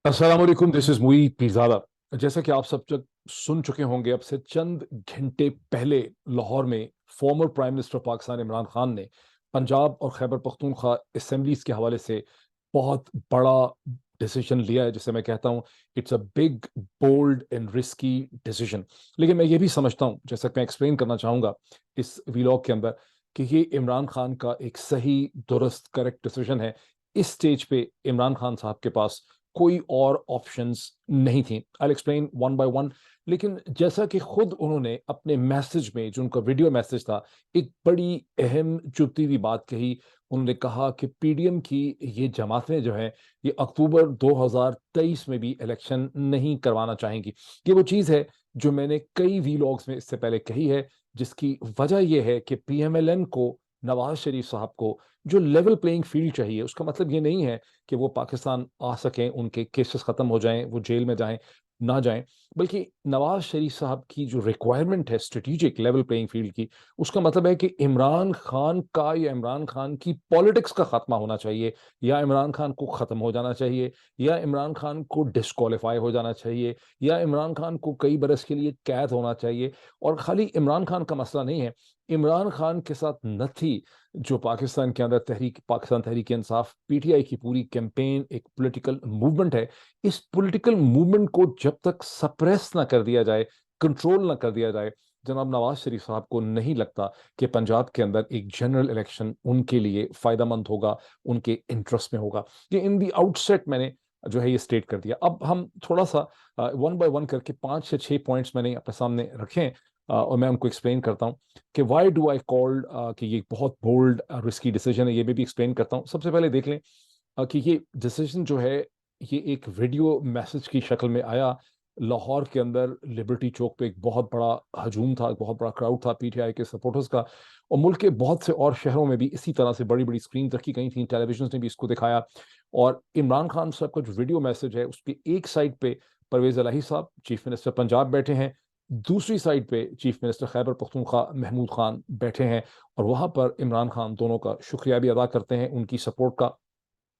अस्सलाम वालेकुम, this is मुई पीरजादा। जैसा कि आप सब जब सुन चुके होंगे, अब से चंद घंटे पहले लाहौर में former prime minister Pakistan Imran Khan ने पंजाब और खैबर पख्तूनख्वा असेंबलीज के हवाले से बहुत बड़ा डिसीजन लिया है, जिसे मैं कहता हूँ it's a big, bold and risky decision. लेकिन मैं ये भी समझता हूँ, जैसा कि मैं एक्सप्लेन करना चाहूंगा इस वीलॉग के अंदर, कि ये इमरान खान का एक सही, दुरुस्त, करेक्ट डिसीजन है। इस स्टेज पे इमरान खान साहब के पास कोई और ऑप्शंस नहीं थी। I explain one by one. लेकिन जैसा कि खुद उन्होंने अपने मैसेज में, जो उनका वीडियो मैसेज था, एक बड़ी अहम चुभती हुई बात कही। उन्होंने कहा कि पीडीएम की ये जमातें जो हैं, ये अक्टूबर 2023 में भी इलेक्शन नहीं करवाना चाहेंगी। ये वो चीज़ है जो मैंने कई वीलॉग्स में इससे पहले कही है, जिसकी वजह यह है कि पीएमएलएन को, नवाज शरीफ साहब को जो लेवल प्लेइंग फील्ड चाहिए, उसका मतलब ये नहीं है कि वो पाकिस्तान आ सकें, उनके केसेस खत्म हो जाएं, वो जेल में जाएं, ना जाएं, बल्कि नवाज शरीफ साहब की जो रिक्वायरमेंट है स्ट्रेटेजिक लेवल प्लेइंग फील्ड की, उसका मतलब है कि इमरान खान का या इमरान खान की पॉलिटिक्स का खात्मा होना चाहिए, या इमरान खान को खत्म हो जाना चाहिए, या इमरान खान को डिस्क्वालीफाई हो जाना चाहिए, या इमरान खान को कई बरस के लिए कैद होना चाहिए। और खाली इमरान खान का मसला नहीं है, इमरान खान के साथ न थी जो पाकिस्तान के अंदर पाकिस्तान तहरीक इंसाफ, पीटीआई की पूरी कैंपेन एक पॉलिटिकल मूवमेंट है। इस पॉलिटिकल मूवमेंट को जब तक सप्रेस ना कर दिया जाए, कंट्रोल ना कर दिया जाए, जनाब नवाज शरीफ साहब को नहीं लगता कि पंजाब के अंदर एक जनरल इलेक्शन उनके लिए फायदेमंद होगा, उनके इंटरेस्ट में होगा। ये इन दी आउटसेट मैंने जो है ये स्टेट कर दिया। अब हम थोड़ा सा वन बाय वन करके 5 से 6 पॉइंट्स मैंने अपने सामने रखे हैं, और मैं उनको एक्सप्लेन करता हूँ कि वाई डू आई कॉल्ड कि ये बहुत बोल्ड रिस्की डिसीजन है। ये मैं भी एक्सप्लेन करता हूँ। सबसे पहले देख लें कि ये डिसीजन जो है, ये एक वीडियो मैसेज की शक्ल में आया। लाहौर के अंदर लिबर्टी चौक पे एक बहुत बड़ा हजूम था, एक बहुत बड़ा क्राउड था पीटीआई के सपोर्टर्स का, और मुल्क के बहुत से और शहरों में भी इसी तरह से बड़ी बड़ी स्क्रीन रखी गई थी, टेलीविजन ने भी इसको दिखाया। और इमरान खान साहब का जो वीडियो मैसेज है, उसकी एक साइड पे परवेज इलाही साहब, चीफ मिनिस्टर पंजाब, बैठे हैं। दूसरी साइड पे चीफ मिनिस्टर खैबर पख्तूनख्वा महमूद खान बैठे हैं, और वहां पर इमरान खान दोनों का शुक्रिया भी अदा करते हैं, उनकी सपोर्ट का।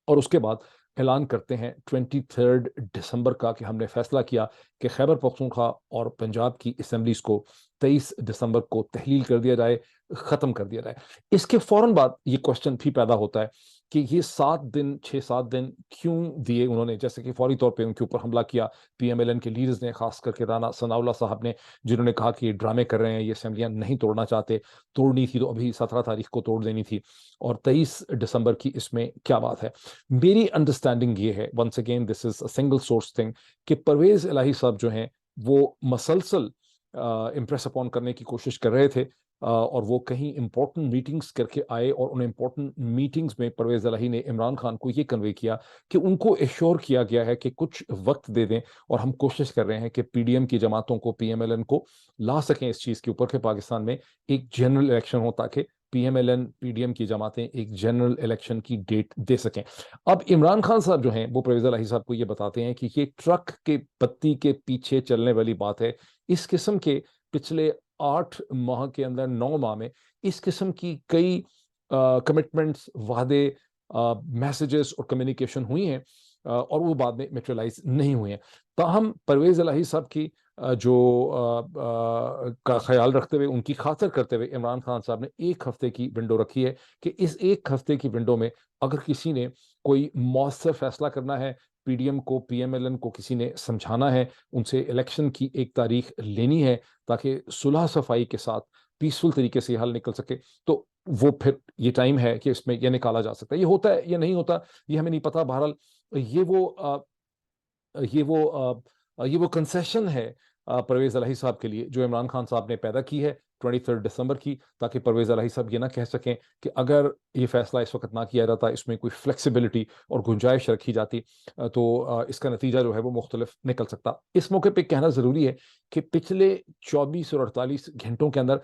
और उसके बाद ऐलान करते हैं 23 दिसंबर का कि हमने फैसला किया कि खैबर पख्तूनख्वा और पंजाब की असम्बलीज को 23 दिसंबर को तहलील कर दिया जाए, खत्म कर दिया जाए। इसके फौरन बाद ये क्वेश्चन भी पैदा होता है कि ये 7 दिन, 6-7 दिन क्यों दिए उन्होंने, जैसे कि फौरी तौर पे उनके ऊपर हमला किया पीएमएलएन के लीडर्स ने, खास करके राना सनाउल्लाह साहब ने, जिन्होंने कहा कि ये ड्रामे कर रहे हैं, ये असेंबलियां नहीं तोड़ना चाहते, तोड़नी थी तो अभी 17 तारीख को तोड़ देनी थी, और 23 दिसंबर की इसमें क्या बात है। मेरी अंडरस्टैंडिंग ये है, once again this is a single source thing, कि परवेज इलाही साहब जो हैं वो मसलसल इम्प्रेस अपॉन करने की कोशिश कर रहे थे, और वो कहीं इंपॉर्टेंट मीटिंग्स करके आए, और उन इंपॉर्टेंट मीटिंग्स में परवेज इलाही ने इमरान खान को ये कन्वे किया कि उनको एश्योर किया गया है कि कुछ वक्त दे दें, और हम कोशिश कर रहे हैं कि पीडीएम की जमातों को, पीएमएलएन को ला सकें इस चीज़ के ऊपर कि पाकिस्तान में एक जनरल इलेक्शन हो, ताकि पीएमएलएन, पीडीएम की जमातें एक जनरल इलेक्शन की डेट दे सकें। अब इमरान खान साहब जो हैं वो परवेज इलाही साहब को ये बताते हैं कि ये ट्रक के पत्ती के पीछे चलने वाली बात है। इस किस्म के पिछले 8 माह के अंदर, 9 माह में, इस किस्म की कई कमिटमेंट्स, वादे, मैसेजेस और कम्युनिकेशन हुई हैं, और वो बाद में मेटेरियलाइज नहीं हुए हैं। ताहम परवेज इलाही साहब की का ख्याल रखते हुए, उनकी खातिर करते हुए, इमरान खान साहब ने 1 हफ्ते की विंडो रखी है कि इस 1 हफ्ते की विंडो में अगर किसी ने कोई मौसर फैसला करना है, पीडीएम को, पीएमएलएन को किसी ने समझाना है, उनसे इलेक्शन की एक तारीख लेनी है, ताकि सुलह सफाई के साथ पीसफुल तरीके से हल निकल सके, तो वो फिर ये टाइम है कि इसमें यह निकाला जा सकता है। ये होता है या नहीं होता, ये हमें नहीं पता। बहरहाल ये वो ये वो ये वो कंसेशन है परवेज इलाही साहब के लिए, जो इमरान खान साहब ने पैदा की है 23 दिसंबर की, ताकि परवेज इलाही साहब ये ना कह सकें कि अगर ये फैसला इस वक्त ना किया जाता, इसमें कोई फ्लेक्सिबिलिटी और गुंजाइश रखी जाती, तो इसका नतीजा जो है वो मुख्तलिफ निकल सकता। इस मौके पर कहना ज़रूरी है कि पिछले 24 और 48 घंटों के अंदर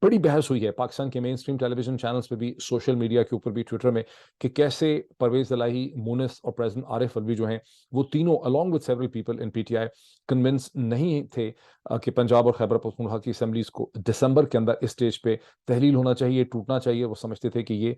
बड़ी बहस हुई है पाकिस्तान के मेन स्ट्रीम टेलीविजन चैनल्स पे भी, सोशल मीडिया के ऊपर भी, ट्विटर में, कि कैसे परवेज इलाही, मुनिस और प्रेसिडेंट आरिफ अलवी जो हैं, वो तीनों along with several people in PTI convince नहीं थे कि पंजाब और खैबर पख्तूनख्वा की असेंबलीज को दिसंबर के अंदर इस स्टेज पे तहलील होना चाहिए, टूटना चाहिए। वो समझते थे कि ये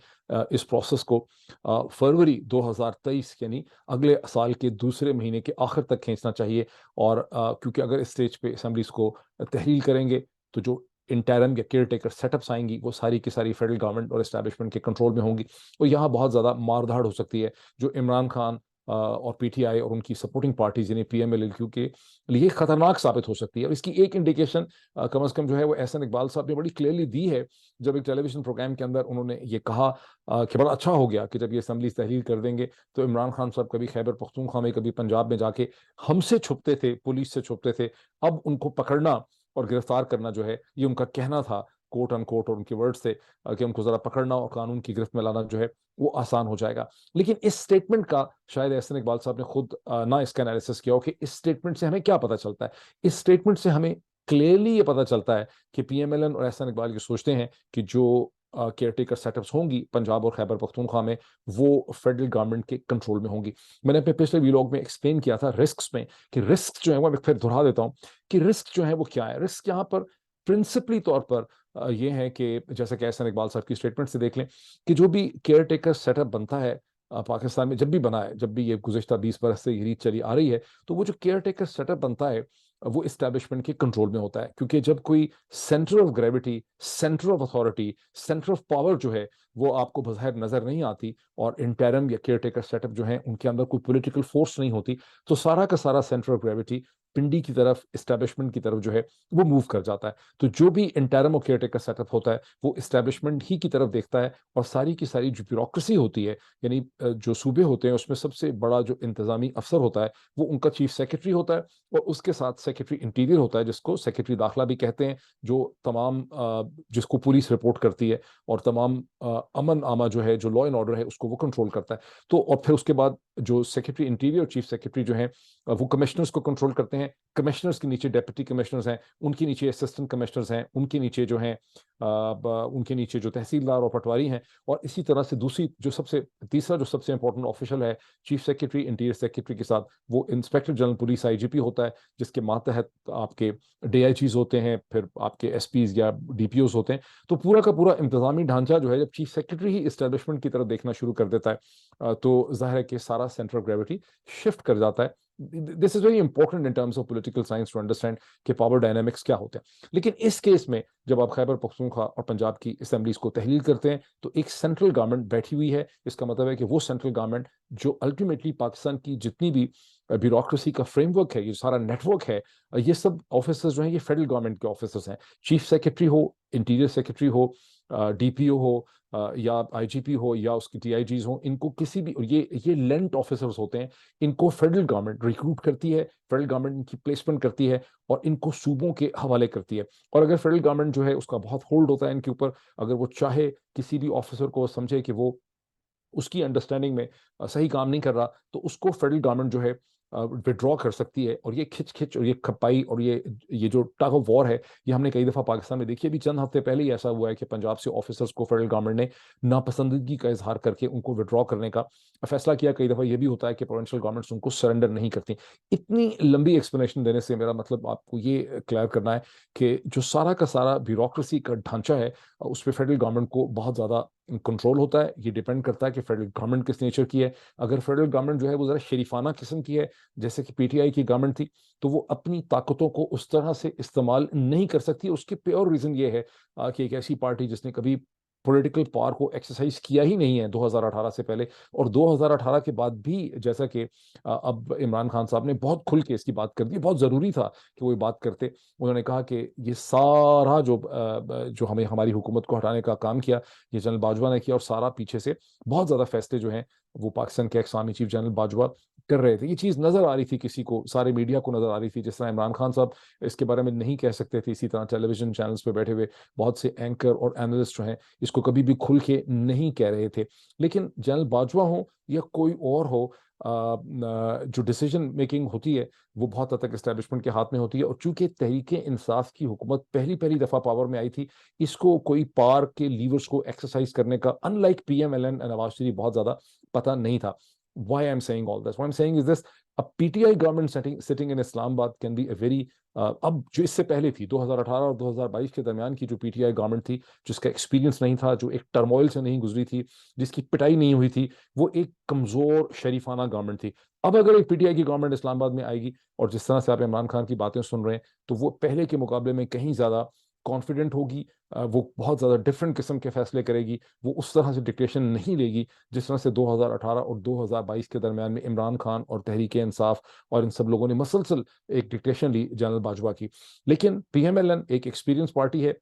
इस प्रोसेस को फरवरी 2023 यानी अगले साल के दूसरे महीने के आखिर तक खींचना चाहिए। और क्योंकि अगर इस स्टेज पे असम्बलीज को तहलील करेंगे तो जो इंटरम या केयर टेकर सेटअप्स आएंगी वो सारी की सारी फेडरल गवर्नमेंट और एस्टैब्लिशमेंट के कंट्रोल में होंगी। और यहाँ बहुत ज़्यादा मारधाड़ हो सकती है, जो इमरान खान और पीटीआई और उनकी सपोर्टिंग पार्टीज यानी पीएमएलएलक्यू के लिए खतरनाक साबित हो सकती है। और इसकी एक इंडिकेशन कम अज कम जो है वो एहसन इकबाल साहब ने बड़ी क्लियरली दी है, जब एक टेलीविजन प्रोग्राम के अंदर उन्होंने ये कहा कि बड़ा अच्छा हो गया कि जब ये असम्बली तहलील कर देंगे तो इमरान खान साहब कभी खैबर पख्तूनख्वा में, कभी पंजाब में जाके हमसे छुपते थे, पुलिस से छुपते थे, अब उनको पकड़ना और गिरफ्तार करना जो है, ये उनका कहना था कोट अनकोट, और उनके वर्ड्स थे कि हमको जरा पकड़ना और कानून की गिरफ्त में लाना जो है वो आसान हो जाएगा। लेकिन इस स्टेटमेंट का शायद एहसन इकबाल साहब ने खुद ना इसका एनालिसिस किया हो कि इस स्टेटमेंट से हमें क्या पता चलता है। इस स्टेटमेंट से हमें क्लियरली ये पता चलता है कि पीएमएलएन और एहसन इकबाल ये सोचते हैं कि जो केयर टेकर सेटअप्स होंगी पंजाब और खैबर पख्तूनख्वा में वो फेडरल गवर्नमेंट के कंट्रोल में होंगी। मैंने अपने पिछले वीलॉग में एक्सप्लेन किया था रिस्क में, कि रिस्क जो है वो मैं फिर दोहरा देता हूँ कि रिस्क जो है वो क्या है। रिस्क यहाँ पर प्रिंसिपली तौर पर ये है कि जैसा कि एहसन इकबाल साहब की स्टेटमेंट से देख लें कि जो भी केयर टेकर सेटअप बनता है पाकिस्तान में, जब भी बना है, जब भी ये गुज़िश्ता 20 बरस से ये रीत चली आ रही है, तो वो जो केयर टेकर सेटअप बनता है वो इस्टेब्लिशमेंट के कंट्रोल में होता है। क्योंकि जब कोई centre of gravity, centre of authority, centre of power जो है वो आपको बज़ाहिर नजर नहीं आती और इंटरम या केयर टेकर सेटअप जो है उनके अंदर कोई पॉलिटिकल फोर्स नहीं होती, तो सारा का सारा सेंटर ऑफ ग्रेविटी पिंडी की तरफ, इस्टेब्लिशमेंट की तरफ जो है वो मूव कर जाता है। तो जो भी इंटरम और केयर टेकर सेटअप होता है वो इस्टेब्लिशमेंट ही की तरफ देखता है, और सारी की सारी जो ब्यूरोक्रेसी होती है, यानी जो सूबे होते हैं उसमें सबसे बड़ा जो इंतजामी अफसर होता है वो उनका चीफ सेक्रेटरी होता है, और उसके साथ सेक्रेटरी इंटीरियर होता है जिसको सेक्रेटरी दाखिला भी कहते हैं, जो तमाम जिसको पुलिस रिपोर्ट करती है और तमाम अमन आमा जो है, जो लॉ एंड ऑर्डर है, उसको वो कंट्रोल करता है। तो और फिर उसके बाद जो सेक्रेटरी इंटीरियर और चीफ सेक्रेटरी जो है वो कमिश्नर्स को कंट्रोल करते हैं। कमिश्नर्स के नीचे डेप्यूटी कमिश्नर्स हैं, उनके नीचे असिस्टेंट कमिश्नर्स हैं, उनके नीचे जो हैं उनके नीचे जो तहसीलदार और पटवारी हैं। और इसी तरह से दूसरी जो सबसे तीसरा जो सबसे इंपॉर्टेंट ऑफिशियल है चीफ सेक्रेटरी इंटीरियर सेक्रेटरी के साथ, वो इंस्पेक्टर जनरल पुलिस आईजीपी होता है, जिसके मातहत आपके डीआईजीज होते हैं, फिर आपके एसपीज या डीपीओज होते हैं। तो पूरा का पूरा इंतजामी ढांचा जो है, जब चीफ सेक्रेटरी ही इस्टेब्लिशमेंट की तरफ देखना शुरू कर देता है तो जाहिर है कि सारा सेंटर ऑफ ग्रेविटी शिफ्ट कर जाता है। This is very important in terms of political science to understand कि पावर डायनामिक्स क्या होते हैं। लेकिन इस केस में जब आप खैबर पख्तूनख्वा और पंजाब की असेंबलीज को तहलील करते हैं तो एक सेंट्रल गवर्नमेंट बैठी हुई है। इसका मतलब है कि वो सेंट्रल गवर्नमेंट जो अल्टीमेटली पाकिस्तान की जितनी भी ब्यूरोक्रेसी का फ्रेमवर्क है, ये सारा नेटवर्क है, ये सब ऑफिसर्स जो हैं ये फेडरल गवर्नमेंट के ऑफिसर्स हैं। चीफ सेक्रेटरी हो, इंटीरियर सेक्रेटरी हो, डीपीओ हो या आईजीपी हो या उसकी टीआईजीज हो, इनको किसी भी, ये लेंट ऑफिसर्स होते हैं, इनको फेडरल गवर्नमेंट रिक्रूट करती है, फेडरल गवर्नमेंट इनकी प्लेसमेंट करती है और इनको सूबों के हवाले करती है। और अगर फेडरल गवर्नमेंट जो है उसका बहुत होल्ड होता है इनके ऊपर, अगर वो चाहे किसी भी ऑफिसर को समझे कि वो उसकी अंडरस्टैंडिंग में सही काम नहीं कर रहा, तो उसको फेडरल गवर्नमेंट जो है विड्रॉ कर सकती है। और ये खिंच खिंच और ये खपाई और ये जो टग ऑफ वॉर है, ये हमने कई दफ़ा पाकिस्तान में देखी है। अभी चंद हफ्ते पहले ही ऐसा हुआ है कि पंजाब से ऑफिसर्स को फेडरल गवर्नमेंट ने नापसंदगी का इजहार करके उनको विड्रॉ करने का फैसला किया। कई दफ़ा ये भी होता है कि प्रोविंशियल गवर्नमेंट्स उनको सरेंडर नहीं करती। इतनी लंबी एक्सप्लेनेशन देने से मेरा मतलब आपको ये क्लियर करना है कि जो सारा का सारा ब्यूरोक्रेसी का ढांचा है उस पर फेडरल गवर्नमेंट को बहुत ज़्यादा कंट्रोल होता है। ये डिपेंड करता है कि फेडरल गवर्नमेंट किस नेचर की है। अगर फेडरल गवर्नमेंट जो है वो ज़रा शरीफाना किस्म की है, जैसे कि पीटीआई की गवर्नमेंट थी, तो वो अपनी ताकतों को उस तरह से इस्तेमाल नहीं कर सकती। उसके प्योर रीज़न ये है कि एक ऐसी पार्टी जिसने कभी पॉलिटिकल पावर को एक्सरसाइज किया ही नहीं है 2018 से पहले, और 2018 के बाद भी, जैसा कि अब इमरान खान साहब ने बहुत खुल के इसकी बात कर दी, बहुत ज़रूरी था कि वो ये बात करते। उन्होंने कहा कि ये सारा जो हमें हमारी हुकूमत को हटाने का काम किया, ये जनरल बाजवा ने किया, और सारा पीछे से बहुत ज़्यादा फैसले जो हैं वो पाकिस्तान के ex army chief general Bajwa कर रहे थे। ये चीज़ नज़र आ रही थी किसी को, सारे मीडिया को नज़र आ रही थी। जिस तरह इमरान खान साहब इसके बारे में नहीं कह सकते थे, इसी तरह टेलीविजन चैनल्स पे बैठे हुए बहुत से एंकर और एनालिस्ट जो हैं इसको कभी भी खुल के नहीं कह रहे थे। लेकिन जनरल बाजवा हो या कोई और हो, जो डिसीजन मेकिंग होती है वो बहुत हद तक एस्टेब्लिशमेंट के हाथ में होती है। और चूंकि तहरीक इंसाफ की हुकूमत पहली पहली दफ़ा पावर में आई थी, इसको कोई पार के लीवर्स को एक्सरसाइज करने का, अनलाइक पीएमएलएन नवाज शरीफ, बहुत ज़्यादा पता नहीं था। why I'm saying all this. What I'm saying is this: a PTI government sitting in Islamabad can be a very अब जो इससे पहले थी 2018 और 2022 के दरमियान की जो पीटीआई गवर्नमेंट थी, जिसका एक्सपीरियंस नहीं था, जो एक टर्मोइल से नहीं गुजरी थी, जिसकी पिटाई नहीं हुई थी, वो एक कमजोर शरीफाना गवर्नमेंट थी। अब अगर एक पीटीआई की गवर्नमेंट इस्लामाबाद में आएगी और जिस तरह से आप इमरान खान की बातें सुन रहे हैं, तो वो पहले के मुकाबले में कहीं ज्यादा कॉन्फिडेंट होगी, वो बहुत ज़्यादा डिफरेंट किस्म के फैसले करेगी, वो उस तरह से डिक्टेशन नहीं लेगी जिस तरह से 2018 और 2022 के दरमियान में इमरान खान और तहरीक इंसाफ और इन सब लोगों ने मसलसल एक डिक्टेशन ली जनरल बाजवा की। लेकिन पीएमएलएन एक एक्सपीरियंस पार्टी है।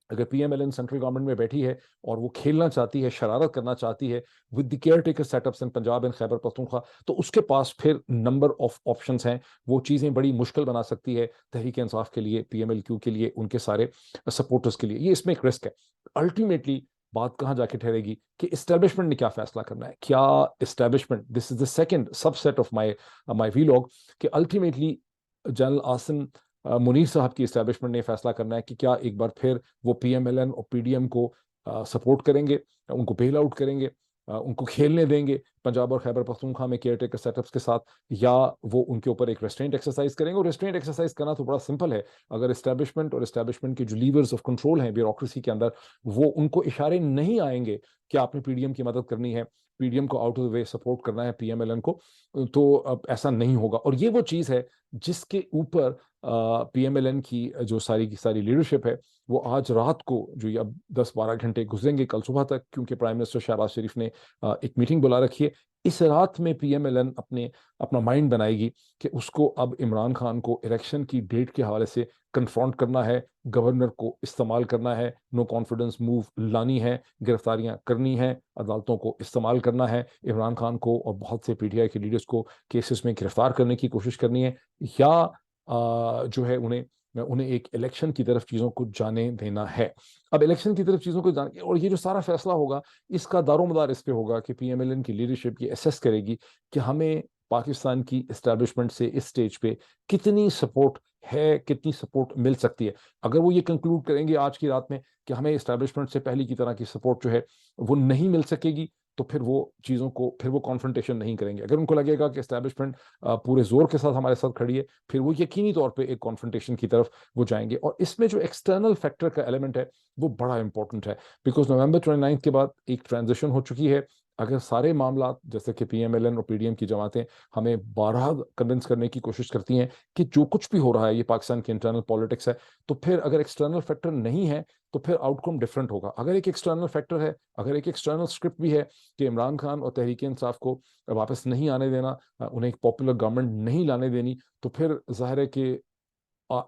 अगर पीएमएलएन सेंट्रल गवर्नमेंट में बैठी है और वो खेलना चाहती है, शरारत करना चाहती है with the care taker setups in Punjab and Khyber Pakhtunkhwa, तो उसके पास फिर नंबर ऑफ ऑप्शंस हैं। वो चीज़ें बड़ी मुश्किल बना सकती है तहरीक इंसाफ के लिए, पीएमएलक्यू के लिए, उनके सारे सपोर्टर्स के लिए। ये इसमें एक रिस्क है। अल्टीमेटली बात कहाँ जाके ठहरेगी कि इस्टेब्लिशमेंट ने क्या फैसला करना है। क्या establishment, this is the second subset of my my vlog, कि अल्टीमेटली जनरल आसिम मुनीर साहब की इस्टेब्लिशमेंट ने फैसला करना है कि क्या एक बार फिर वो पीएमएलएन और पीडीएम को सपोर्ट करेंगे, उनको बेल आउट करेंगे, उनको खेलने देंगे पंजाब और खैबर पख्तूनख्वा में केयर टेकर सेटअप्स के साथ, या वो उनके ऊपर एक रेस्ट्रेंट एक्सरसाइज करेंगे। और रेस्ट्रेंट एक्सरसाइज करना तो बड़ा सिंपल है। अगर इस्टेब्लिशमेंट और इस्टेब्लिशमेंट के जो लीवर्स ऑफ कंट्रोल हैं ब्यूरोक्रेसी के अंदर, वो उनको इशारे नहीं आएंगे कि आपने पीडीएम की मदद करनी है, पीडीएम को out of the way support करना है पीएमएलएन को, तो अब ऐसा नहीं होगा। और ये वो चीज़ है जिसके ऊपर पीएमएलएन की जो सारी की सारी लीडरशिप है, वो आज रात को, जो ये अब 10-12 घंटे गुजरेंगे कल सुबह तक, क्योंकि प्राइम मिनिस्टर शहबाज शरीफ ने एक मीटिंग बुला रखी है, इस रात में पीएमएलएन अपना माइंड बनाएगी कि उसको अब इमरान खान को इलेक्शन की डेट के हवाले से कन्फ्रंट करना है, गवर्नर को इस्तेमाल करना है, नो कॉन्फिडेंस मूव लानी है, गिरफ्तारियां करनी है, अदालतों को इस्तेमाल करना है, इमरान खान को और बहुत से पीटीआई के लीडर्स को केसेस में गिरफ्तार करने की कोशिश करनी है, या जो है उन्हें एक इलेक्शन की तरफ चीज़ों को जाने देना है। अब इलेक्शन की तरफ चीज़ों को जाने, और ये जो सारा फैसला होगा, इसका दारोमदार इस पे होगा कि पीएमएलएन की लीडरशिप ये असेस करेगी कि हमें पाकिस्तान की इस्टेब्लिशमेंट से इस स्टेज पे कितनी सपोर्ट है, कितनी सपोर्ट मिल सकती है। अगर वो ये कंक्लूड करेंगे आज की रात में कि हमें इस्टेब्लिशमेंट से पहले की तरह की सपोर्ट जो है वो नहीं मिल सकेगी, तो फिर वो चीज़ों को, फिर वो कॉन्फ्रंटेशन नहीं करेंगे। अगर उनको लगेगा कि इस्टेब्लिशमेंट पूरे जोर के साथ हमारे साथ खड़ी है, फिर वो यकीनी तौर पे एक कॉन्फ्रंटेशन की तरफ वो जाएंगे। और इसमें जो एक्सटर्नल फैक्टर का एलिमेंट है वो बड़ा इंपॉर्टेंट है, बिकॉज नवंबर 29 के बाद एक ट्रांजिशन हो चुकी है। अगर सारे मामला, जैसे कि पीएमएलएन और पीडीएम की जमातें हमें बारहा कन्विंस करने की कोशिश करती हैं कि जो कुछ भी हो रहा है ये पाकिस्तान की इंटरनल पॉलिटिक्स है, तो फिर अगर एक्सटर्नल फैक्टर नहीं है तो फिर आउटकम डिफरेंट होगा। अगर एक एक्सटर्नल फैक्टर है, अगर एक एक्सटर्नल स्क्रिप्ट भी है कि इमरान खान और तहरीक इंसाफ को वापस नहीं आने देना, उन्हें एक पॉपुलर गवर्नमेंट नहीं लाने देनी, तो फिर जाहिर है कि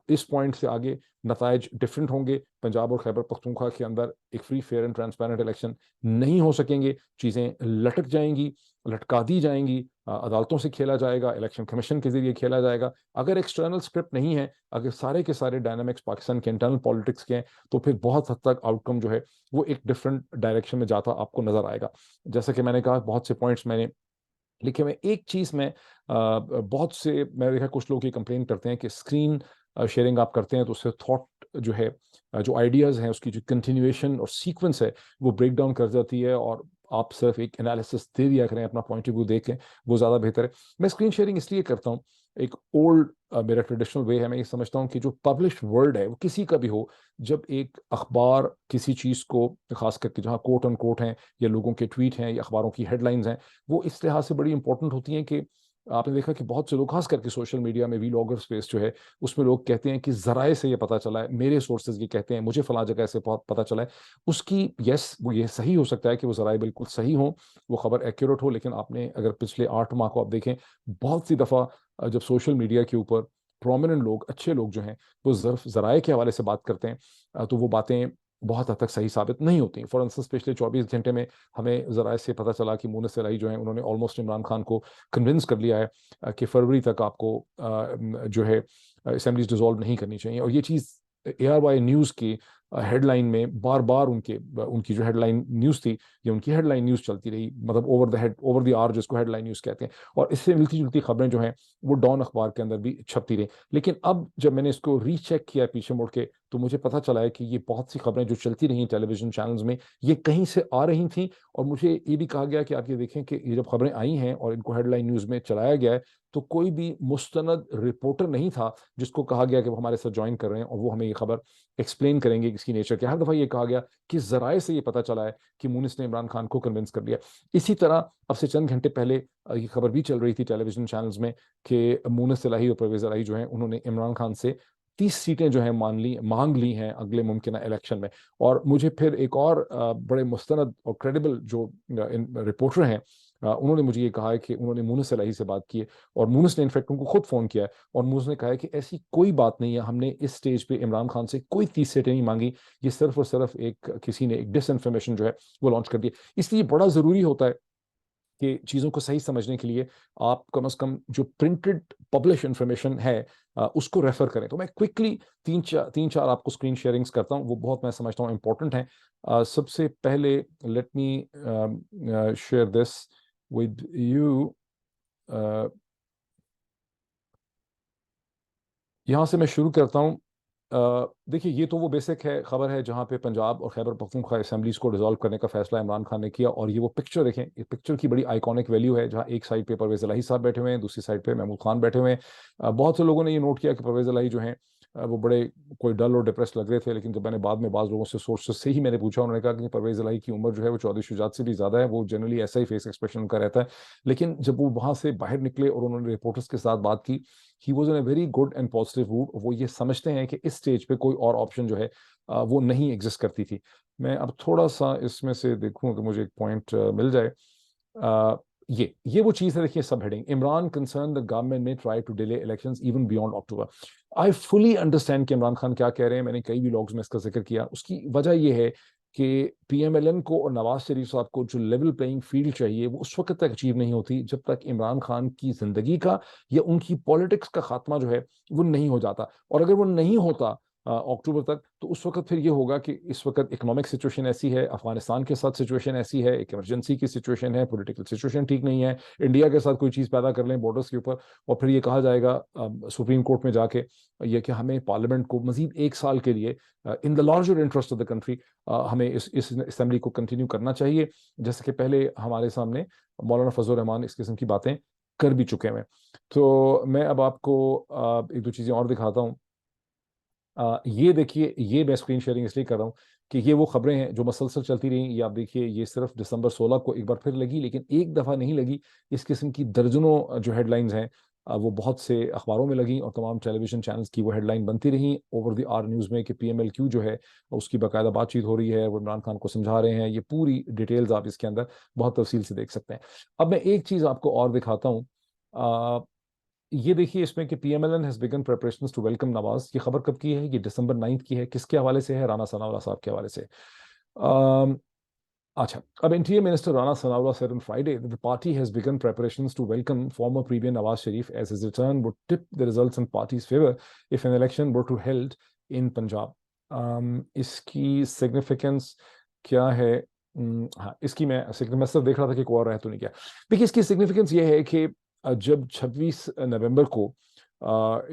इस पॉइंट से आगे नतायज डिफरेंट होंगे। पंजाब और खैबर पख्तूनख्वा के अंदर एक free, fair and transparent election नहीं हो सकेंगे, चीज़ें लटक जाएंगी, लटका दी जाएंगी, अदालतों से खेला जाएगा, इलेक्शन कमीशन के जरिए खेला जाएगा। अगर एक्सटर्नल स्क्रिप्ट नहीं है, अगर सारे के सारे डायनामिक्स पाकिस्तान के इंटरनल पॉलिटिक्स के हैं, तो फिर बहुत हद तक आउटकम जो है वो एक डिफरेंट डायरेक्शन में जाता आपको नजर आएगा। जैसा कि मैंने कहा, बहुत से पॉइंट्स मैंने लिखे में, एक चीज़ में बहुत से मैंने देखा कुछ लोग ये कंप्लेन करते हैं कि स्क्रीन शेयरिंग आप करते हैं तो उससे थॉट जो है, जो आइडियाज़ हैं, उसकी जो कंटिन्यूएशन और सीक्वेंस है वो ब्रेक डाउन कर जाती है, और आप सिर्फ एक एनालिसिस दे दिया करें, अपना पॉइंट ऑफ व्यू देखें, वो ज़्यादा बेहतर है। मैं स्क्रीन शेयरिंग इसलिए करता हूँ, एक ओल्ड मेरा ट्रेडिशनल वे है। मैं ये समझता हूँ कि जो पब्लिश्ड वर्ड है वो किसी का भी हो, जब एक अखबार किसी चीज़ को, खास करके जहाँ कोट अन कोट हैं या लोगों के ट्वीट हैं या अखबारों की हेडलाइंस हैं, वो इस लिहाज से बड़ी इंपॉर्टेंट होती हैं कि आपने देखा कि बहुत से लोग, खास करके सोशल मीडिया में वीलॉगर स्पेस जो है, उसमें लोग कहते हैं कि जराए से ये पता चला है, मेरे सोर्सेज ये कहते हैं, मुझे फला जगह से बहुत पता चला है। उसकी यस, वो ये सही हो सकता है कि वो जराए बिल्कुल सही हो, वो खबर एक्यूरेट हो, लेकिन आपने अगर पिछले 8 माह को आप देखें, बहुत सी दफ़ा जब सोशल मीडिया के ऊपर प्रोमिनेंट लोग, अच्छे लोग जो हैं, वो जराए के हवाले से बात करते हैं, तो वो बातें बहुत हद तक सही साबित नहीं होती। फॉर इंस्टेंस, पिछले 24 घंटे में हमें जराए से पता चला कि मुनस्सर सराई जो है, उन्होंने ऑलमोस्ट इमरान खान को कन्विंस कर लिया है कि फरवरी तक आपको जो है असेंबलीज डिसॉल्व नहीं करनी चाहिए। और ये चीज़ ARY न्यूज़ की हेडलाइन में बार बार उनकी जो हेडलाइन न्यूज़ थी, ये उनकी हेडलाइन न्यूज़ चलती रही, मतलब over the head, over the air जिसको हेडलाइन न्यूज़ कहते हैं। और इससे मिलती जुलती खबरें जो हैं वो डॉन अखबार के अंदर भी छपती रही। लेकिन अब जब मैंने इसको रीचेक किया पीछे मुड़ के, तो मुझे पता चला है कि ये बहुत सी खबरें जो चलती रहीं टेलीविज़न चैनल्स में, ये कहीं से आ रही थीं और मुझे ये भी कहा गया कि आप ये देखें कि ये जब खबरें आई हैं और इनको हेडलाइन न्यूज़ में चलाया गया है, तो कोई भी मुस्तनद रिपोर्टर नहीं था, जिसको कहा गया कि वो हमारे साथ जॉइन कर रहे हैं और वो हमें ये खबर एक्सप्लेन करेंगे कि इसकी नेचर क्या है। हर दफ़ा ये कहा गया कि ज़राए से ये पता चला है कि मुनिस ने इमरान खान को कन्विंस कर लिया। इसी तरह अब से चंद घंटे पहले ये खबर भी चल रही थी टेलीविज़न चैनल्स में कि मुनिस इलाही और परवेज़ इलाही जो हैं, उन्होंने इमरान खान से 30 सीटें जो हैं माँग ली हैं अगले मुमकिना इलेक्शन में। और मुझे फिर एक और बड़े मुस्तनद और क्रेडिबल जो इन रिपोर्टर हैं, उन्होंने मुझे ये कहा है कि उन्होंने मुनिस इलाही से बात की है और मुनिस ने इनफैक्ट उनको खुद फ़ोन किया है और मुनिस ने कहा है कि ऐसी कोई बात नहीं है, हमने इस स्टेज पे इमरान खान से कोई 30 सीटें नहीं माँगी, ये सिर्फ़ और सिर्फ़ किसी ने एक डिसइन्फॉर्मेशन जो है वो लॉन्च कर दी। इसलिए बड़ा ज़रूरी होता है कि चीज़ों को सही समझने के लिए आप कम से कम जो प्रिंटेड पब्लिश इन्फॉर्मेशन है उसको रेफ़र करें। तो मैं क्विकली 3-4 आपको स्क्रीन शेयरिंग्स करता हूँ, वो बहुत मैं समझता हूँ इम्पोर्टेंट हैं। सबसे पहले let me share this with you. Uh, यहाँ से मैं शुरू करता हूँ। देखिए ये तो वो बेसिक है खबर है जहाँ पे पंजाब और खैबर पख्तूनख्वा असेंबलीज़ को डिसॉल्व करने का फैसला इमरान खान ने किया और ये वो पिक्चर देखें, इस पिक्चर की बड़ी आइकॉनिक वैल्यू है जहाँ एक साइड पे परवेज़ इलाही साहब बैठे हुए हैं, दूसरी साइड पे महमूद खान बैठे हुए हैं। बहुत से लोगों ने ये नोट किया कि परवेज़ इलाही जो हैं वो बड़े कोई डल और डिप्रेस्ड लग रहे थे, लेकिन जब मैंने बाद में बाज़ लोगों से सोर्सेज़ से ही मैंने पूछा, उन्होंने कहा कि परवेज़ इलाही की उम्र जो है वो चौधरी शुजात से भी ज़्यादा है, वो जनरली ऐसा ही फेस एक्सप्रेशन उनका रहता है। लेकिन जब वो वहाँ से बाहर निकले और उन्होंने रिपोर्टर्स के साथ बात की, he was in a very good and positive mood. वो ये समझते हैं कि इस स्टेज पे कोई और ऑप्शन जो है वो नहीं एग्ज़िस्ट करती थी। मैं अब थोड़ा-सा इसमें से देखूँ कि मुझे एक पॉइंट मिल जाए। अ, ये वो चीज़ है, देखिए सब heading Imran concern the government में try to delay elections even beyond October. I fully understand कि इमरान खान क्या कह रहे हैं, मैंने कई व्लॉग्स में इसका ज़िक्र किया। उसकी वजह ये है कि पीएमएलएन को और नवाज़ शरीफ साहब को जो लेवल प्लेइंग फील्ड चाहिए, वो उस वक़्त तक अचीव नहीं होती जब तक इमरान खान की ज़िंदगी का या उनकी पॉलिटिक्स का खात्मा जो है, वो नहीं हो जाता। और अगर वो नहीं होता अक्टूबर तक, तो उस वक़्त फिर ये होगा कि इस वक़्त इकोनॉमिक सिचुएशन ऐसी है, अफ़गानिस्तान के साथ सिचुएशन ऐसी है, एक इमरजेंसी की सिचुएशन है, पॉलिटिकल सिचुएशन ठीक नहीं है, इंडिया के साथ कोई चीज़ पैदा कर लें बॉर्डर्स के ऊपर और फिर ये कहा जाएगा सुप्रीम कोर्ट में जाके ये कि हमें पार्लियामेंट को मज़ीद 1 साल के लिए in the larger interest of the country हमें इस असेंबली को कंटिन्यू करना चाहिए। जैसे कि पहले हमारे सामने मौलाना फजल रहमान इस किस्म की बातें कर भी चुके हैं। तो मैं अब आपको 1-2 चीज़ें और दिखाता हूँ। ये देखिए, ये मैं स्क्रीन शेयरिंग इसलिए कर रहा हूँ कि ये वो खबरें हैं जो मसलसल चलती रहीं। ये आप देखिए, ये सिर्फ दिसंबर 16 को एक बार फिर लगी, लेकिन एक दफ़ा नहीं लगी। इस किस्म की दर्जनों जो हेडलाइंस हैं वो बहुत से अखबारों में लगीं और तमाम टेलीविज़न चैनल्स की वो हेडलाइन बनती रहीं ओवर द आवर न्यूज़ में कि पीएमएलक्यू जो है उसकी बाकायदा बातचीत हो रही है, वो इमरान खान को समझा रहे हैं। ये पूरी डिटेल्स आप इसके अंदर बहुत तफ़सील से देख सकते हैं। अब मैं एक चीज़ आपको और दिखाता हूँ। अ ये देखिए इसमें कि PMLN has begun preparations to welcome Nawaz. ये खबर कब की है? ये दिसंबर 9 की है। किसके हवाले से है? राना सनाउल्लाह साहब के हवाले से। अम, अच्छा, अब interior minister Rana Sanaullah said on Friday that the party has begun preparations to welcome former Premier Nawaz Sharif as his return would tip the results in party's favor if an election were to held in Punjab. इसकी significance क्या है? हाँ, इसकी मैं सिर्फ देख रहा था कि कोई और रह तो नहीं गया। देखिए, इसकी सिग्निफिकेंस ये है कि जब 26 नवंबर को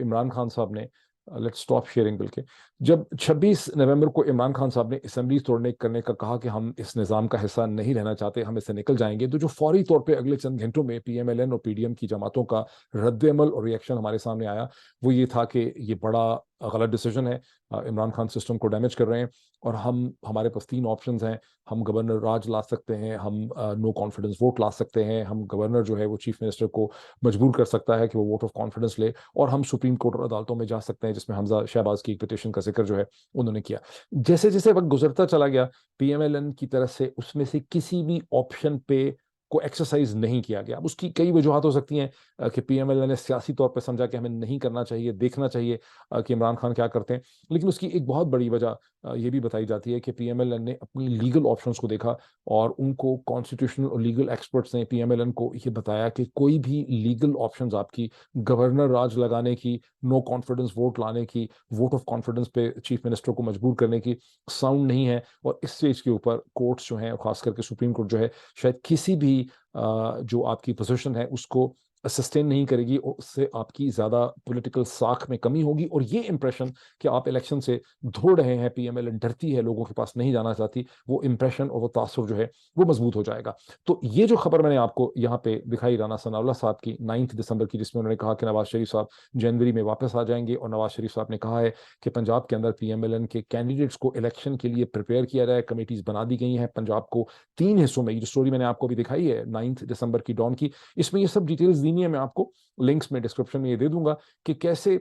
इमरान खान साहब ने लेट्स स्टॉप शेयरिंग बल्कि जब 26 नवंबर को इमरान खान साहब ने असेंबली तोड़ने करने का कहा कि हम इस निज़ाम का हिस्सा नहीं रहना चाहते, हम इससे निकल जाएंगे, तो जो फौरी तौर पे अगले चंद घंटों में पीएमएलएन और पीडीएम की जमातों का रद्द-ए-अमल और रिएक्शन हमारे सामने आया, वो ये था कि ये बड़ा गलत डिसीजन है। इमरान खान सिस्टम को डैमेज कर रहे हैं और हमारे पास 3 ऑप्शंस हैं। हम गवर्नर राज ला सकते हैं, हम नो कॉन्फिडेंस वोट ला सकते हैं, हम गवर्नर जो है वो चीफ मिनिस्टर को मजबूर कर सकता है कि वो वोट ऑफ कॉन्फिडेंस ले, और हम सुप्रीम कोर्ट और अदालतों में जा सकते हैं, जिसमें हमजा शहबाज की एक पिटीशन का जिक्र जो है उन्होंने किया। जैसे जैसे वक्त गुजरता चला गया, पीएमएलएन की तरफ से उसमें से किसी भी ऑप्शन पे को एक्सरसाइज नहीं किया गया। अब उसकी कई वजूहत हो सकती हैं कि पीएमएलएन ने सियासी तौर पर समझा कि हमें नहीं करना चाहिए, देखना चाहिए कि इमरान खान क्या करते हैं। लेकिन उसकी एक बहुत बड़ी वजह ये भी बताई जाती है कि पीएमएलएन ने अपनी लीगल ऑप्शंस को देखा और उनको कॉन्स्टिट्यूशनल और लीगल एक्सपर्ट्स ने पीएमएलएन को ये बताया कि कोई भी लीगल ऑप्शंस आपकी गवर्नर राज लगाने की, नो कॉन्फिडेंस वोट लाने की, वोट ऑफ कॉन्फिडेंस पे चीफ मिनिस्टर को मजबूर करने की साउंड नहीं है। और इस स्टेज के ऊपर कोर्ट्स जो हैं, और खास करके सुप्रीम कोर्ट जो है, शायद किसी भी जो आपकी पोजीशन है उसको सस्टेन नहीं करेगी और उससे आपकी ज़्यादा पॉलिटिकल साख में कमी होगी, और ये इंप्रेशन कि आप इलेक्शन से दौड़ रहे हैं, पीएमएल डरती है, लोगों के पास नहीं जाना चाहती, वो इंप्रेशन और वो तासुर जो है वो मजबूत हो जाएगा। तो ये जो खबर मैंने आपको यहाँ पे दिखाई राना सनाउल्लाह साहब की 9 दिसंबर की, जिसमें उन्होंने कहा कि नवाज शरीफ साहब जनवरी में वापस आ जाएंगे, और नवाज शरीफ साहब ने कहा है कि पंजाब के अंदर पीएमएलएन के कैंडिडेट्स को इलेक्शन के लिए प्रिपेयर किया जाए, कमेटीज बना दी गई हैं पंजाब को 3 हिस्सों में। ये जो स्टोरी मैंने आपको अभी दिखाई है 9 दिसंबर की डॉन की, इसमें ये सब डिटेल्स दी है, मैं आपको लिंक्स में डिस्क्रिप्शन में ये दे दूंगा कि कैसे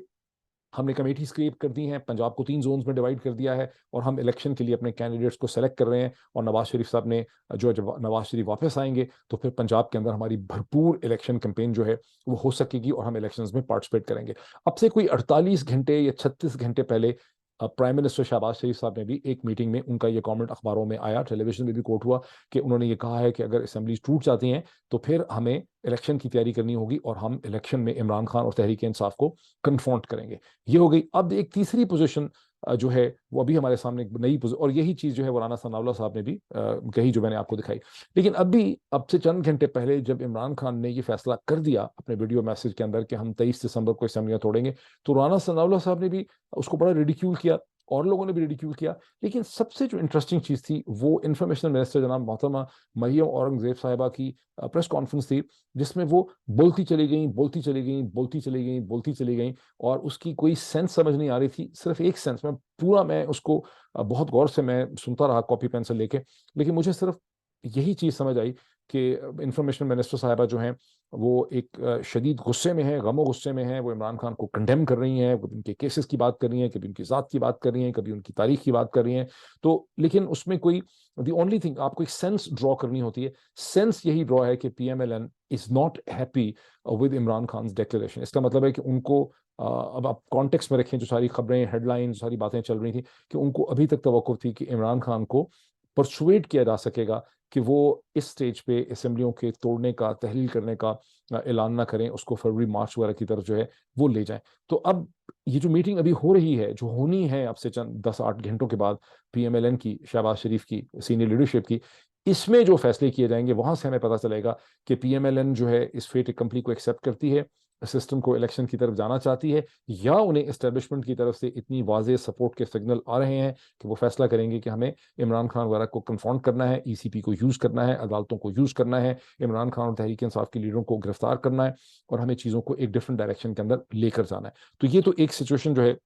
हमने कमेटीज क्रिएट कर दी हैं, पंजाब को 3 जोन्स में डिवाइड कर दिया है, और हम इलेक्शन के लिए अपने कैंडिडेट्स को सेलेक्ट कर रहे हैं। और नवाज शरीफ साहब ने जब नवाज शरीफ वापस आएंगे तो फिर पंजाब के अंदर हमारी भरपूर इलेक्शन कैंपेन जो है वो हो सकेगी, और हम इलेक्शंस में पार्टिसिपेट करेंगे। अब से कोई 48 घंटे या 36 घंटे पहले प्राइम मिनिस्टर शहबाज शरीफ साहब ने भी एक मीटिंग में, उनका ये कमेंट अखबारों में आया, टेलीविजन में भी कोट हुआ, कि उन्होंने ये कहा है कि अगर असेंबलीज टूट जाती हैं तो फिर हमें इलेक्शन की तैयारी करनी होगी, और हम इलेक्शन में इमरान खान और तहरीक इंसाफ को कन्फ्रंट करेंगे। ये हो गई। अब एक तीसरी पोजीशन जो है वो अभी हमारे सामने एक नई पोजीशन, और यही चीज जो है वो राना सनाउल्लाह साहब ने भी कही, जो मैंने आपको दिखाई। लेकिन अभी अब से चंद घंटे पहले जब इमरान खान ने ये फैसला कर दिया अपने वीडियो मैसेज के अंदर कि हम 23 दिसंबर को असेंबलियां तोड़ेंगे, तो राना सनाउल्लाह साहब ने भी उसको बड़ा रिडिक्यूल किया, और लोगों ने भी रिडिक्यूल किया। लेकिन सबसे जो इंटरेस्टिंग चीज थी वो इंफॉर्मेशन मिनिस्टर जनाब मोहतरमा मरियम औरंगजेब साहिबा की प्रेस कॉन्फ्रेंस थी, जिसमें वो बोलती चली गई, बोलती चली गई, बोलती चली गई, बोलती चली गई, और उसकी कोई सेंस समझ नहीं आ रही थी। सिर्फ एक सेंस में पूरा, मैं उसको बहुत गौर से मैं सुनता रहा कॉपी पेंसिल लेके, लेकिन मुझे सिर्फ यही चीज समझ आई कि इंफॉर्मेशन मिनिस्टर साहिबा जो हैं वो एक शदीद गुस्से में है, गमो गुस्से में है। वो इमरान खान को कंडेम कर रही हैं, वो उनके केसेस की बात कर रही हैं, कभी उनकी ज़ात की बात कर रही हैं, कभी उनकी तारीख की बात कर रही हैं। तो लेकिन उसमें कोई, द ओनली थिंग आपको एक सेंस ड्रॉ करनी होती है, सेंस यही ड्रॉ है कि PMLN is not happy with Imran Khan declaration. इसका मतलब है कि उनको अब आप कॉन्टेक्स्ट में रखें, जो सारी खबरें, हेडलाइन, सारी बातें चल रही थी, कि उनको अभी तक तवक्कुफ थी कि इमरान खान को परसुएड किया जा सकेगा कि वो इस स्टेज पे असेंबलियों के तोड़ने का, तहलील करने का ऐलान ना करें, उसको फरवरी मार्च वगैरह की तरफ जो है वो ले जाएं। तो अब ये जो मीटिंग अभी हो रही है, जो होनी है अब से चंद 10-8 घंटों के बाद, पीएमएलएन की, शहबाज शरीफ की सीनियर लीडरशिप की, इसमें जो फैसले किए जाएंगे वहां से हमें पता चलेगा कि पीएमएलएन जो है इस फेट कंपनी को एक्सेप्ट करती है, सिस्टम को इलेक्शन की तरफ जाना चाहती है, या उन्हें एस्टेब्लिशमेंट की तरफ से इतनी वाज़ेह सपोर्ट के सिग्नल आ रहे हैं कि वो फैसला करेंगे कि हमें इमरान खान वगैरह को कन्फ्रंट करना है, ईसीपी को यूज़ करना है, अदालतों को यूज़ करना है, इमरान खान और तहरीक इंसाफ के लीडरों को गिरफ्तार करना है, और हमें चीज़ों को एक डिफरेंट डायरेक्शन के अंदर लेकर जाना है। तो ये तो एक सिचुएशन जो है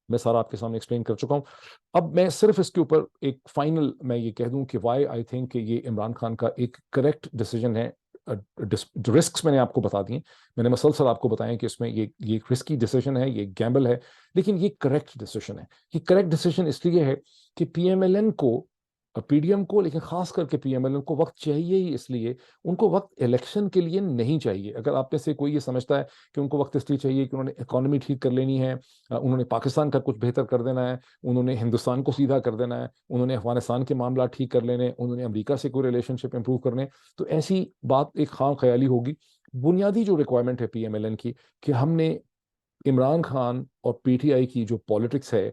मैं सारा आपके सामने एक्सप्लेन कर चुका हूं। अब मैं सिर्फ इसके ऊपर एक फाइनल मैं ये कह दूं कि वाई आई थिंक कि ये इमरान खान का एक करेक्ट डिसीजन है। रिस्क्स मैंने आपको बता दिए, मैंने मसलसल आपको बताया कि इसमें ये रिस्की डिसीजन है, ये गैम्बल है, लेकिन ये करेक्ट डिसीजन है। ये करेक्ट डिसीजन इसलिए है कि पीएमएलएन को, पीडीएम को, लेकिन खास करके पीएमएलएन को वक्त चाहिए ही इसलिए, उनको वक्त इलेक्शन के लिए नहीं चाहिए। अगर आप में से कोई ये समझता है कि उनको वक्त इसलिए चाहिए कि उन्होंने इकोनॉमी ठीक कर लेनी है, उन्होंने पाकिस्तान का कुछ बेहतर कर देना है, उन्होंने हिंदुस्तान को सीधा कर देना है, उन्होंने अफगानिस्तान के मामला ठीक कर लेने, उन्होंने अमेरिका से कोई रिलेशनशिप इंप्रूव करने, तो ऐसी बात एक खाम ख्याली होगी। बुनियादी जो रिक्वायरमेंट है पीएमएलएन की, कि हमने इमरान खान और पीटीआई की जो पॉलिटिक्स है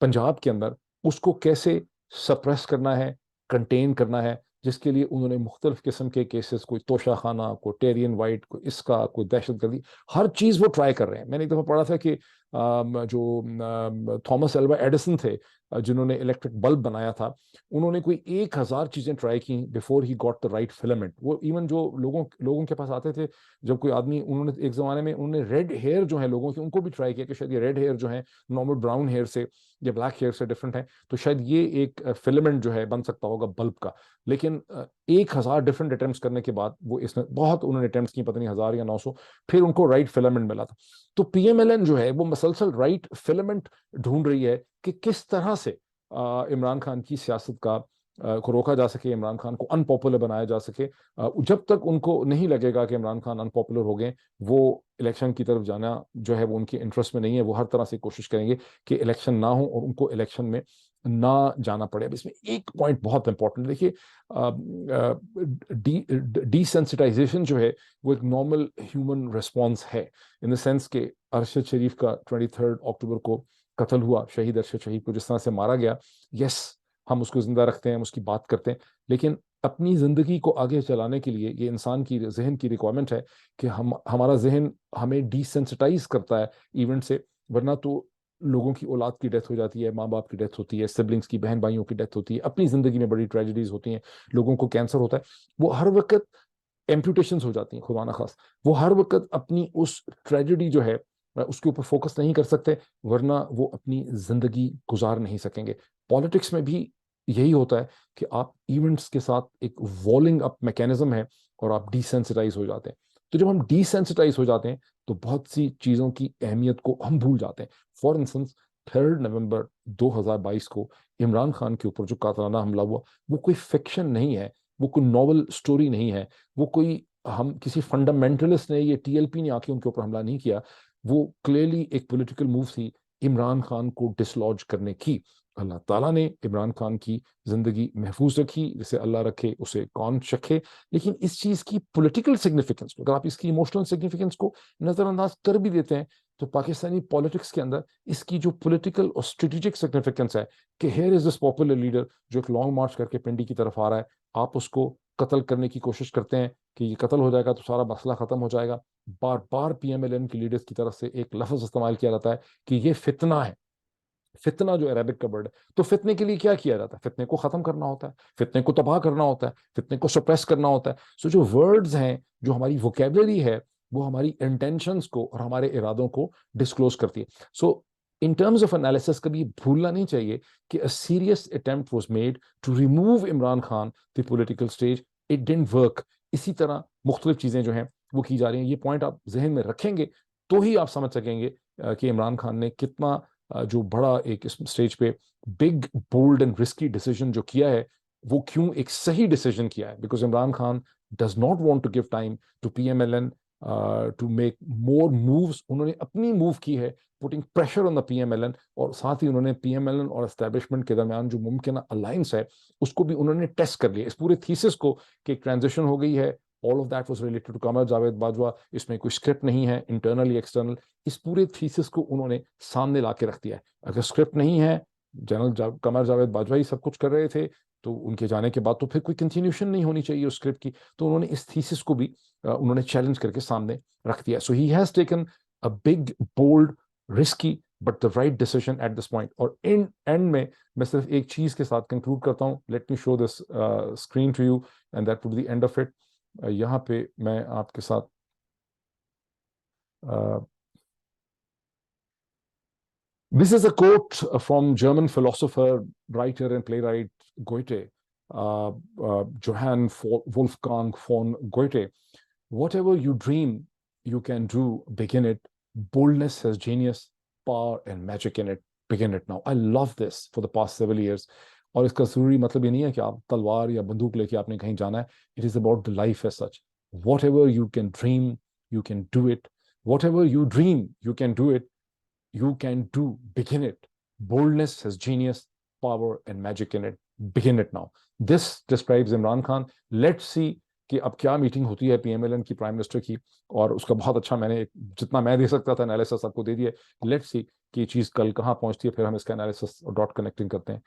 पंजाब के अंदर, उसको कैसे सप्रेस करना है, कंटेन करना है, जिसके लिए उन्होंने मुख्तलिफ किस्म के केसेस, कोई तोशा खाना, कोई टेरियन वाइट, कोई इसका, कोई दहशत गर्दी, हर चीज़ वो ट्राई कर रहे हैं। मैंने एक दफ़ा पढ़ा था कि जो थॉमस एल्वा एडिसन थे, जिन्होंने इलेक्ट्रिक बल्ब बनाया था, उन्होंने कोई 1000 चीज़ें ट्राई की before he got the right filament. वो इवन जो लोगों के पास आते थे, जब कोई आदमी, उन्होंने एक ज़माने में उन्होंने रेड हेयर जो है लोगों की, उनको भी ट्राई किया कि शायद ये रेड हेयर जो है नॉर्मल ब्राउन हेयर से या ब्लैक हेयर से डिफरेंट है, तो शायद ये एक फिलामेंट जो है बन सकता होगा बल्ब का। लेकिन 1000 डिफरेंट अटेम्प्ट्स करने के बाद वो इसने बहुत उन्होंने अटेम्प्ट्स की, पता नहीं 1000 या 900, फिर उनको राइट फिलामेंट मिला था। तो पीएमएलएन जो है वो मसलसल राइट फिलामेंट ढूंढ रही है कि किस तरह से इमरान खान की सियासत को रोका जा सके, इमरान खान को अनपॉपुलर बनाया जा सके। जब तक उनको नहीं लगेगा कि इमरान खान अनपॉपुलर हो गए, वो इलेक्शन की तरफ जाना जो है वो उनके इंटरेस्ट में नहीं है। वो हर तरह से कोशिश करेंगे कि इलेक्शन ना हो और उनको इलेक्शन में ना जाना पड़े। अब इसमें एक पॉइंट बहुत इंपॉर्टेंट देखिए, डिसेंसिटाइजेशन जो है वो एक नॉर्मल ह्यूमन रिस्पॉन्स है, इन द सेंस कि अरशद शरीफ का 23 अक्टूबर को कत्ल हुआ, शहीद अरशद शरीफ को जिस तरह से मारा गया, यस हम उसको जिंदा रखते हैं, हम उसकी बात करते हैं, लेकिन अपनी जिंदगी को आगे चलाने के लिए ये इंसान की जहन की रिक्वायरमेंट है कि हमारा जहन हमें डिसेंसिटाइज करता है इवेंट से। वरना तो लोगों की औलाद की डेथ हो जाती है, माँ बाप की डेथ होती है, सिबलिंग्स की, बहन भाइयों की डेथ होती है, अपनी जिंदगी में बड़ी ट्रेजेडीज होती हैं, लोगों को कैंसर होता है, वो हर वक्त एम्प्यूटेशंस हो जाती हैं खुदा ना खास, वो हर वक्त अपनी उस ट्रेजेडी जो है उसके ऊपर फोकस नहीं कर सकते, वरना वो अपनी जिंदगी गुजार नहीं सकेंगे। पॉलिटिक्स में भी यही होता है कि आप इवेंट्स के साथ एक वॉलिंग अप मैकेनिज्म है और आप डिसेंसिटाइज हो जाते हैं। तो जब हम डिसेंसिटाइज हो जाते हैं तो बहुत सी चीजों की अहमियत को हम भूल जाते हैं। फॉर इंस्टेंस 3 नवंबर 2022 को इमरान खान के ऊपर जो कातलाना हमला हुआ, वो कोई फिक्शन नहीं है, वो कोई नॉवल स्टोरी नहीं है, वो कोई हम किसी फंडामेंटलिस्ट ने, ये टीएलपी ने आके उनके ऊपर हमला नहीं किया। वो क्लियरली एक पॉलिटिकल मूव थी इमरान खान को डिसलॉज करने की। अल्लाह ताला ने इमरान खान की जिंदगी महफूज रखी, जिसे अल्लाह रखे उसे कौन चखे। लेकिन इस चीज की पॉलिटिकल सिग्निफिकेंस को, अगर आप इसकी इमोशनल सिग्निफिकेंस को नजरअंदाज कर भी देते हैं, तो पाकिस्तानी पॉलिटिक्स के अंदर इसकी जो पॉलिटिकल और स्ट्रेटेजिक सिग्निफिकेंस है कि here is this popular leader जो एक लॉन्ग मार्च करके पिंडी की तरफ आ रहा है, आप उसको कत्ल करने की कोशिश करते हैं कि ये कत्ल हो जाएगा तो सारा मसला खत्म हो जाएगा। बार बार पीएमएलएन की लीडर्स की तरफ से एक लफ्ज इस्तेमाल किया जाता है कि ये फितना है। फितना जो अरबिक का वर्ड है, तो फितने के लिए क्या किया जाता है? फितने को खत्म करना होता है, फितने को तबाह करना होता है, फितने को सप्रेस करना होता है। सो जो वर्ड्स हैं, जो हमारी वोकेबलरी है, वो हमारी इंटेंशंस को और हमारे इरादों को डिस्क्लोज करती है। So in terms of analysis कभी भूलना नहीं चाहिए कि a serious attempt was made to remove Imran Khan the political stage, it didn't work. इसी तरह मुख्तलिफ चीजें जो हैं वो की जा रही हैं। ये पॉइंट आप जहन में रखेंगे तो ही आप समझ सकेंगे कि इमरान खान ने कितना जो बड़ा एक इस स्टेज पे big bold and risky decision जो किया है, वो क्यों एक सही डिसीजन किया है। Because Imran Khan does not want to give time to PMLN to make more moves. उन्होंने अपनी मूव की है, putting pressure on the PMLN, और साथ ही उन्होंने पीएमएलएन और एस्टेब्लिशमेंट के दरमियान जो मुमकिन अलायंस है उसको भी उन्होंने टेस्ट कर लिया। इस पूरे थीसिस को कि एक ट्रांजिशन हो गई है, all of that was related to Qamar Javed Bajwa, इसमें कोई स्क्रिप्ट नहीं है इंटरनल या एक्सटर्नल, इस पूरे थीसिस को उन्होंने सामने ला के रख दिया है। अगर स्क्रिप्ट नहीं है, कमर जावेद बाजवा ही सब कुछ कर रहे थे, तो उनके जाने के बाद तो फिर कोई कंटिन्यूशन नहीं होनी चाहिए उस स्क्रिप्ट की। तो उन्होंने इस थीसिस को भी उन्होंने चैलेंज करके सामने रख दिया। So he has taken a big bold risky but the right decision at this point. और इन एंड में मैं सिर्फ एक चीज के साथ कंक्लूड करता हूँ। Let me show this screen to you and that would be the end of it. यहाँ पे मैं आपके साथ this is a quote from German philosopher, writer, and playwright Goethe, Johann Wolfgang von Goethe. Whatever you dream, you can do, begin it. Boldness has genius, power, and magic in it. Begin it now. I love this for the past several years. और इसका जरूरी मतलब ये नहीं है कि आप तलवार या बंदूक लेके आपने कहीं जाना है. It is about the life as such. Whatever you can dream, you can do it. Whatever you dream, you can do it. You can do, begin it. Boldness has genius, power, and magic in it. Begin it now. This describes Imran Khan. Let's see कि अब क्या meeting होती है पीएमएलएन की, prime minister की, और उसका बहुत अच्छा मैंने जितना मैं दे सकता था एनालिसिस आपको दे दिया। लेट्स सी कि चीज कल कहाँ पहुंचती है, फिर हम इसका एनालिसिस और डॉट कनेक्टिंग करते हैं।